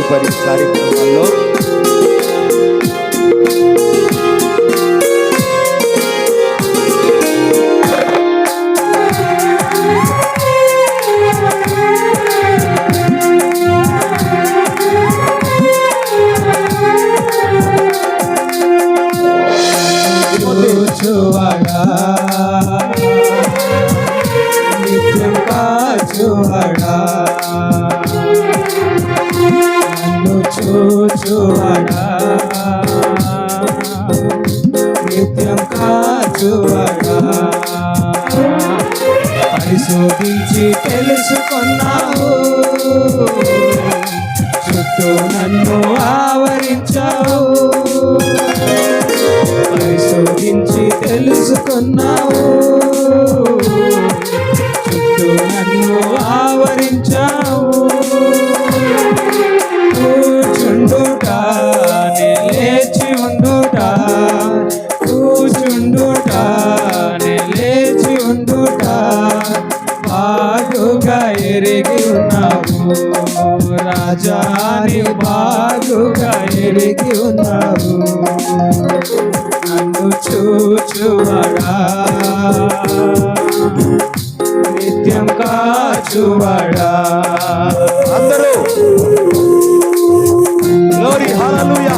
తదుపరి కార్యక్రమాల్లో నిత్యం కాచువాడా నన్ను చూచువాడా నిత్యం కాచువాడా పరిశోధించి తెలుసుకున్నావు చుట్టూ నన్ను ఆవరించావు పరిశోధించి తెలుసుకున్నావు చుట్టూ నన్ను ఆవరించావు కూర్చుండుట లేచి ఉండుట కూర్చుండుట లేచి ఉండుట బాగుగా ఎరిగి ఉన్నావు రాజాని బాగుగా ఎరిగి ఉన్నావు నన్ను చూచువాడా నిత్యం కాచువాడా అందరూ గ్లోరీ హల్లెలూయా.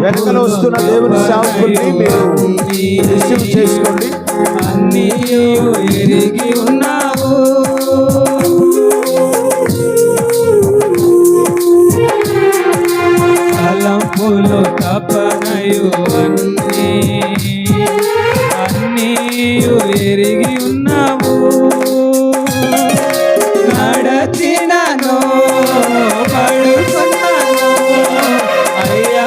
వెనకలో వస్తున్న దేవుని సేవకుల్ని మీరు రిసీవ్ చేసుకోండి. అన్నీ ఎరిగి ఉన్నావు తలంపులు తపనయు అన్నీ ఎరిగి ఉన్నావు నడచినను పడుకున్నాను అయ్యా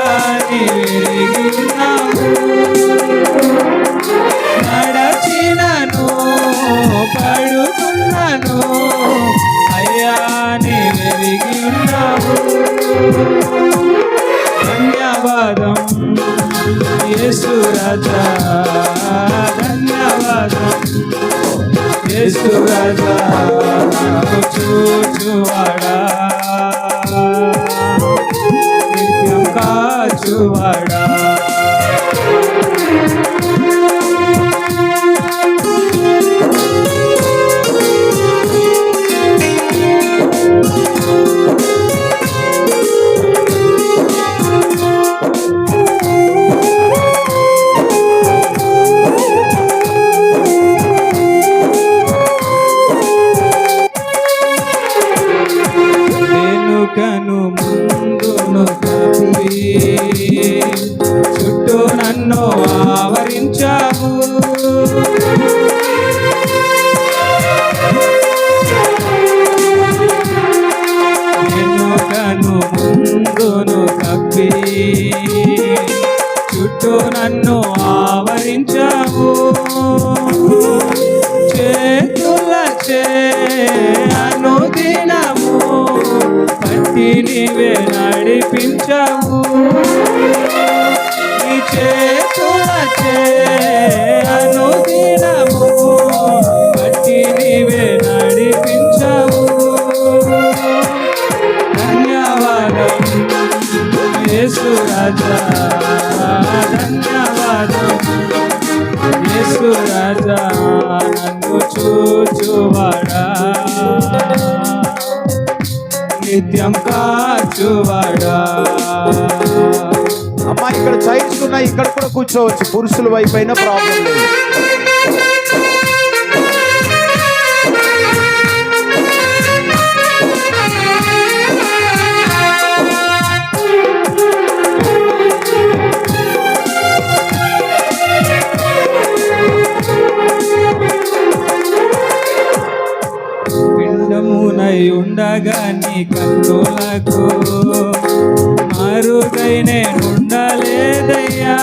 ఎరిగి ఉన్నావు నడచినను పడుకున్నాను అయ్యా ఎరిగి ఉన్నావు ధన్యవాదం యేసు రాజా ధన్యవాదం యేసు రాజా చూచువాడా నిత్యం కాచువాడా వెనుకను ముందును కప్పి చుట్టూ నన్ను ఆవరించావు వెనుకను ముందును కప్పి చుట్టూ నన్ను ఆవరించావు చేతులచే అనుదినము పట్టి నీవే నడిపించావు నీ చేతులచే అనుదినము పట్టి నీవే నడిపించావు ధన్యవాదం యేసు రాజా ధన్యవాదం యేసు రాజా నన్ను చూచువాడా నిత్యం కాచువాడా. అమ్మా ఇక్కడ చైర్స్ ఉన్నాయి, ఇక్కడ కూడా కూర్చోవచ్చు. పురుషుల వైపు అయినా ప్రాబ్లం లేదు. పిండమునై ఉండగా నీ కన్నులకు మరుగై నేనుండలేదయ్యా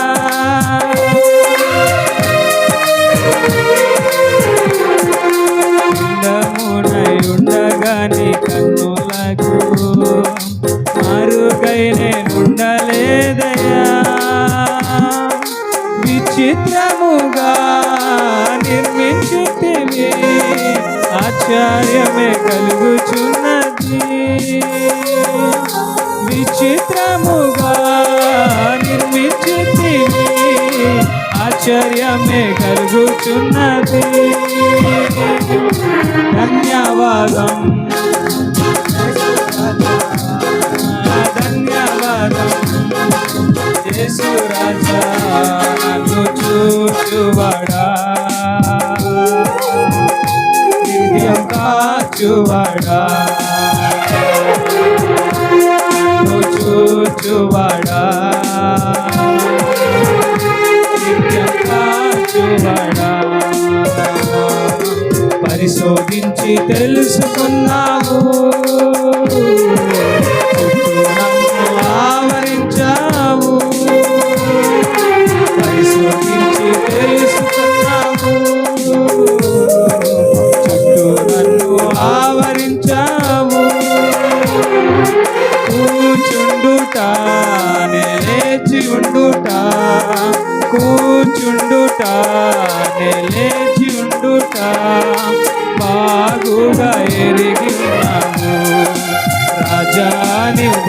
నీ కన్నులకు మరుగై నేనుండలేదయా. విచిత్రముగా నిర్మించితివి, ఆశ్చర్యమే కలుగుచున్నది. విచిత్రముగా నిర్మించితివి, ఆశ్చర్యమే కలుగుచున్నది. ధన్యవాదం ధన్యవాదం యేసు రాజా, నన్ను చూచువాడా, నిత్యం కాచువాడా, నన్ను చూచువాడా, నిత్యం కాచువాడా. పరిశోధించి తెలుసుకున్నావు, చుట్టూ నన్ను ఆవరించావు. పరిశోధించి తెలుసుకున్నావు, చుట్టూ నన్ను ఆవరించావు. కూర్చుండుట నే లేచి ఉండుట, కూర్చుండుట నే లేచి ఉండుట బాగుగా ఎరిగి ఉన్నాము. రాజా నీవు